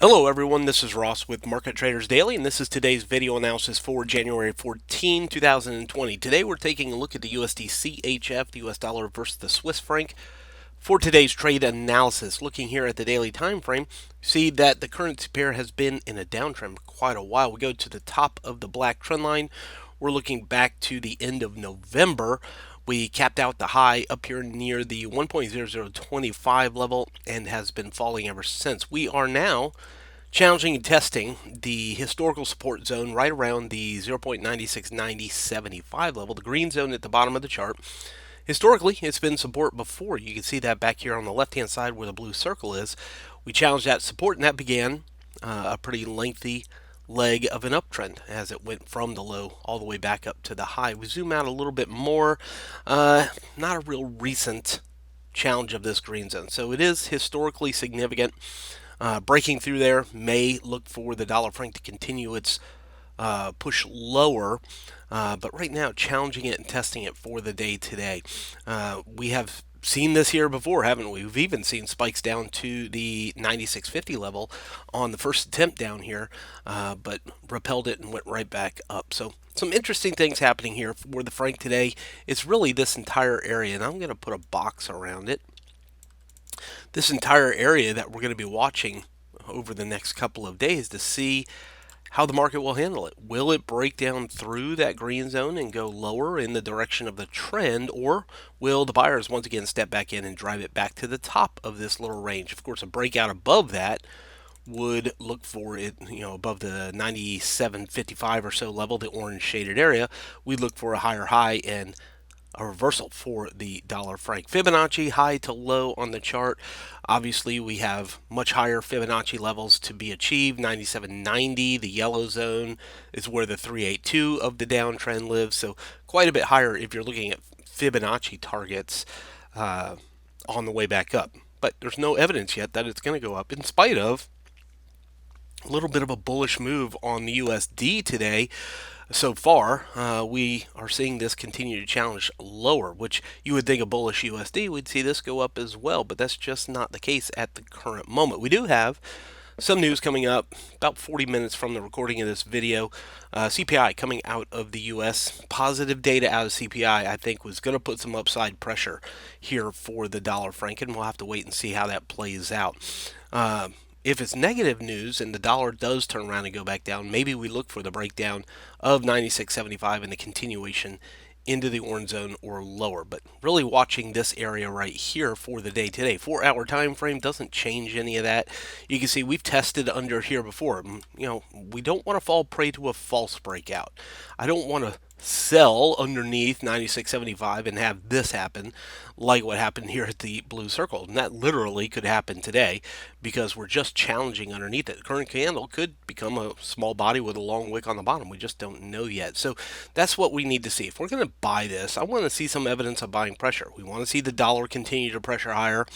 Hello everyone, this is Ross with Market Traders Daily, and this is today's video analysis for January 14, 2020. Today we're taking a look at the USDCHF, the US dollar versus the Swiss franc. For today's trade analysis, looking here at the daily time frame, see that the currency pair has been in a downtrend for quite a while. We go to the top of the black trend line. We're looking back to the end of November. We capped out the high up here near the 1.0025 level and has been falling ever since. We are now challenging and testing the historical support zone right around the 0.969075 level, the green zone at the bottom of the chart. Historically, it's been support before. You can see that back here on the left-hand side where the blue circle is. We challenged that support, and that began a pretty lengthy leg of an uptrend as it went from the low all the way back up to the high. We zoom out a little bit more. Not a real recent challenge of this green zone, so it is historically significant. Breaking through there may look for the dollar franc to continue its push lower, but right now challenging it and testing it for the day today. We have seen this here before, haven't we? We've even seen spikes down to the 96.50 level on the first attempt down here, but repelled it and went right back up. So some interesting things happening here for the franc today. It's really this entire area, and I'm going to put a box around it. This entire area that we're going to be watching over the next couple of days to see how the market will handle it. Will it break down through that green zone and go lower in the direction of the trend, or will the buyers once again step back in and drive it back to the top of this little range? Of course, a breakout above that would look for it, above the 97.55 or so level, the orange shaded area. We'd look for a higher high and a reversal for the dollar franc. Fibonacci high to low on the chart. Obviously, we have much higher Fibonacci levels to be achieved. 97.90, the yellow zone, is where the 382 of the downtrend lives. So quite a bit higher if you're looking at Fibonacci targets on the way back up. But there's no evidence yet that it's going to go up, in spite of a little bit of a bullish move on the USD today. So far, we are seeing this continue to challenge lower, which you would think a bullish USD, we'd see this go up as well, but that's just not the case at the current moment. We do have some news coming up about 40 minutes from the recording of this video. CPI coming out of the U.S. Positive data out of CPI, I think, was going to put some upside pressure here for the dollar franc, and we'll have to wait and see how that plays out. If it's negative news and the dollar does turn around and go back down, maybe we look for the breakdown of 96.75 and the continuation into the orange zone or lower. But really watching this area right here for the day today. 4-hour time frame doesn't change any of that. You can see we've tested under here before. We don't want to fall prey to a false breakout. I don't want to sell underneath 96.75 and have this happen like what happened here at the blue circle. And that literally could happen today because we're just challenging underneath it. The current candle could become a small body with a long wick on the bottom. We just don't know yet. So that's what we need to see. If we're going to buy this, I want to see some evidence of buying pressure. We want to see the dollar continue to pressure higher,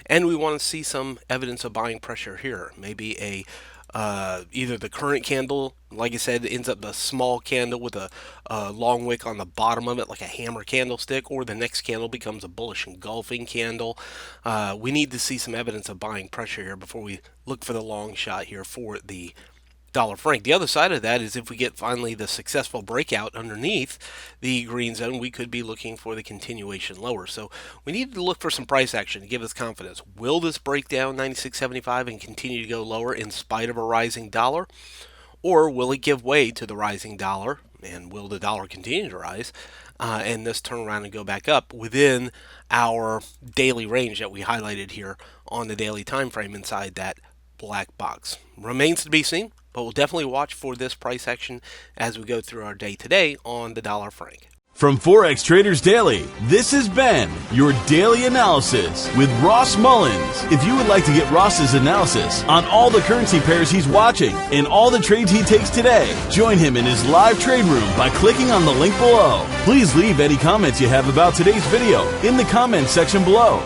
and we want to see some evidence of buying pressure here. Maybe either the current candle, like I said, ends up a small candle with a long wick on the bottom of it, like a hammer candlestick, or the next candle becomes a bullish engulfing candle. We need to see some evidence of buying pressure here before we look for the long shot here for the dollar franc. The other side of that is if we get finally the successful breakout underneath the green zone, we could be looking for the continuation lower. So we need to look for some price action to give us confidence. Will this break down 96.75 and continue to go lower in spite of a rising dollar? Or will it give way to the rising dollar, and will the dollar continue to rise and this turn around and go back up within our daily range that we highlighted here on the daily time frame inside that black box? Remains to be seen, but we'll definitely watch for this price action as we go through our day today on the dollar franc. From Forex Traders Daily, this has been your daily analysis with Ross Mullins. If you would like to get Ross's analysis on all the currency pairs he's watching and all the trades he takes today, join him in his live trade room by clicking on the link below. Please leave any comments you have about today's video in the comments section below.